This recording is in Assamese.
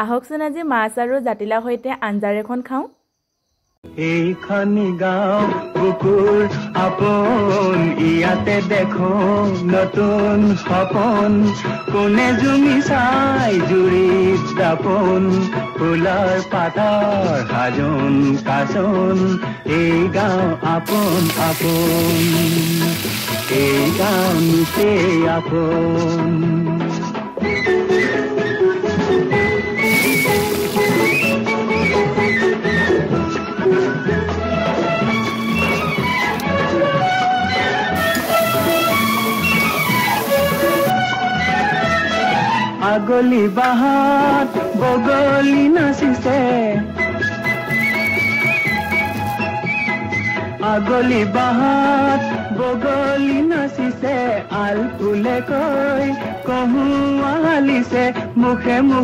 আহকচোন আজি মাছ আৰু জাতিলাও সৈতে আঞ্জাৰ এখন খাওঁ। এইখনি গাঁও বুকুৰ আপোন, ইয়াতে দেখো নতুন সপোন, কোনে জুমি চাই জুৰিত দাপোন, ফুলৰ পাতৰ সাজোন কাচোন, এই গাঁও আপোন আপোন, এই গাঁও নিচেই আপোন। আগলি বাহাত বগলি নাচিছে, আগলি বাহাত বগলি নাচিছে, আল ফুলে কৈ কহুৱা হালিছে, মুখে মুখে